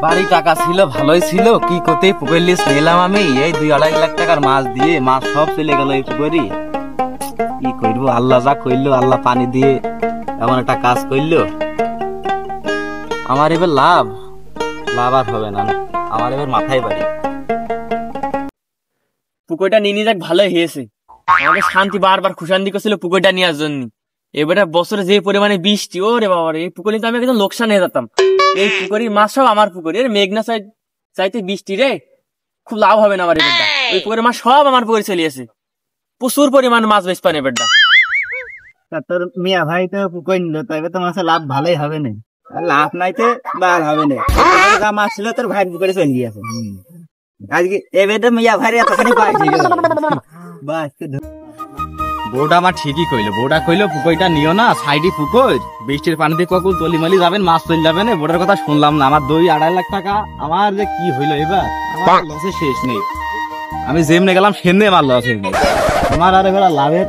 বাড়ি টাকা ছিল, ভালোই ছিল, কি করতে পুকুর লিস নিলাম আমি। এই 2-2.5 লাখ টাকার মাছ দিয়ে মাছ সব চলে গেল এই পুকুরি। কি করবো, আল্লাহ যা করলো, আল্লাহ পানি দিয়ে এমন একটা কাজ করলো। আমার এবার লাভ আর হবে না, আমার এবার মাথায় বাড়ি। পুকুরটা নিয়ে যাক, ভালোই হয়েছে। আমাকে শান্তি বারবার খুশান্তি করছিল পুকুরটা নেওয়ার জন্য। এবারে বছরে যে পরিমাণে বৃষ্টি, ও রে বাবা, এই পুকুরে তো আমি একদম লোকসান হয়ে যেতাম। এই পুকুরের মাছ সব আমার পুকুরে, মেঘনা চাইতে বৃষ্টি রে খুব লাভ হবে না আমার এবারটা। ওই পুকুরের মাছ সব আমার পুকুরে চলে এসে প্রচুর পরিমাণ মাছ বেশ পান এবারটা। তোর মিয়া ভাই তো পুকুর নিল, তো এবার তো মাছের লাভ ভালোই হবে না। লাভ নাই তো লাভ হবে না। যা মাছ ছিল তোর ভাই পুকুরে চলে গিয়েছে আজকে। এবার তো মিয়া ভাই এতখানি পাইছে। বউটা আমার ঠিকই কইলো, বউটা কইলো পুকুরটা নিও না, সাইডে পুকুর, বৃষ্টির পানিতে কখন তলিমালি যাবেন, মাছ চলে যাবে না। বউটার কথা শুনলাম না। আমার 2-2.5 লাখ টাকা আমার যে কি হইলো এবার, আমার লসে শেষ নেই। আমি যেমনে গেলাম সেমনি আমার লস হয়ে গেল। আমার আর এবার লাভের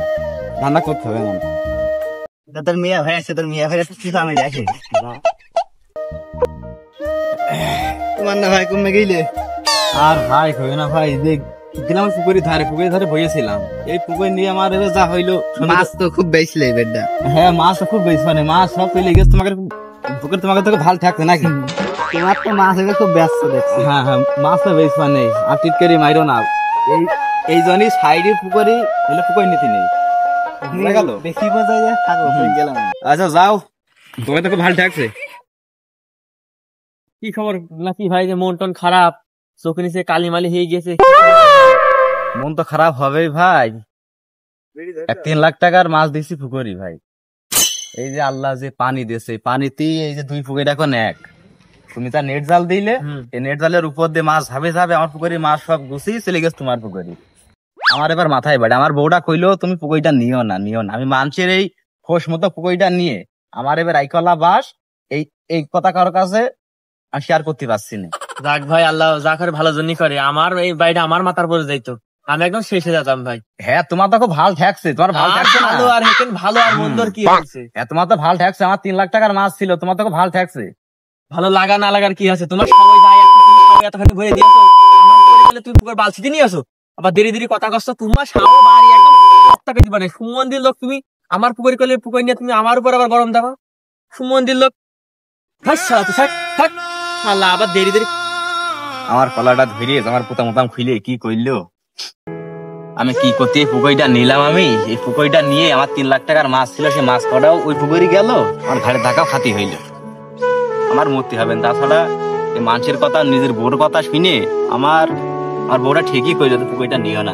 ধান্দা করতে হবে না। তোর মিয়া ভাই আছে, তোর মিয়া ভাই কি আমি দেখে তোমার না ভাই কমে গেলে। আর ভাই কই না ভাই, দেখ গেলাম পুকুরের ধারে বইয়েছিলাম। এই পুকুর নিয়ে আমার এবার যা হইলো। মাছ তো খুব বেশি বেডটা। হ্যাঁ, মাছ তো খুব বেশি, মানে মাছ সব পেলে গেছে। তোমাকে পুকুর তোমাকে তোকে ভালো থাকছে নাকি? তোমার তো মাছ এবার খুব ব্যস্ত দেখছি। হ্যাঁ হ্যাঁ, মাছ তো বেশি মানে, আর টিটকারি মাইরো না। এই জন্যই সাইডে পুকুরি হলে পুকুর নিতে নেই। গেল বেশি বোঝা যায়, থাকো গেলাম। আচ্ছা যাও, তোমাকে তোকে ভালো থাকছে। কি খবর নাকি ভাই, যে মন টন খারাপ, চোখে নিচে কালিমালি হয়ে গেছে? মন তো খারাপ হবেই ভাই। 3 লাখ টাকার মাছ দিছি পুকুরি ভাই। এই যে আল্লাহ যে পানি দিয়েছে, পানিতেই এই যে 2 পুকুর এখন 1। তুমি তার নেট জাল দিলে, এই নেট জালের উপর দিয়ে মাছ যাবে, আমার পুকুরি মাছ সব গুছিয়ে চলে গেছে তোমার পুকুরি। আমার এবার মাথায় বাড়ে। আমার বউটা কইলো তুমি পুকুরিটা নিও না। আমি মানুষের এই খোশ মতো পুকুরিটা নিয়ে আমার এবার আইকলা বাস, এই কথা কারোর কাছে আমি শেয়ার করতে পারছি না। যাক ভাই, আল্লাহ যা করে ভালো জন্যই করে। আমার এই বাড়িটা আমার মাথার পরে যাইতো, আমি একদম শেষে যেতাম ভাই। হ্যাঁ, তোমার তো খুব ভালো ঠেকছে, তোমার ভালো ঠেকছে না। ভালো আর মন্দর কি হচ্ছে? হ্যাঁ, তোমার তো ভালো ঠেকছে। আমার 3 লাখ টাকার মাছ ছিল, তোমার তো খুব ভালো ঠেকছে। ভালো লাগা না লাগার কি আছে? তোমার সবাই যায়, তুমি এতখানি ভরে দিয়েছো, আমার পরে গেলে তুমি পুকুর বালছিতে নিয়ে আসো, আবার দেরি কথা কষ্ট। তোমার সাও বাড়ি একদম টাকা দিবা না। সুমন্দির লোক তুমি, আমার পুকুর করলে পুকুর নিয়ে তুমি আমার উপর আবার গরম দেবো। সুমন্দির লোক আবার দেরি আমার কলাটা ধরে আমার পোতাম খুলে কি করলো। আমি কি করতে পুকুরটা নিলাম। আমি এই পুকুরটা নিয়ে আমার 3 লাখ টাকার মাছ ছিল, সেই মাছ কটাও ওই পুকুরি গেল। আমার ঘাড়ে ধাক্কা খাতি হইলো। আমার মরতে হবে না। তাছাড়া এই মানুষের কথা, নিজের বউর কথা শুনে আমার বউটা ঠিকই কইলো পুকুরটা নিও না।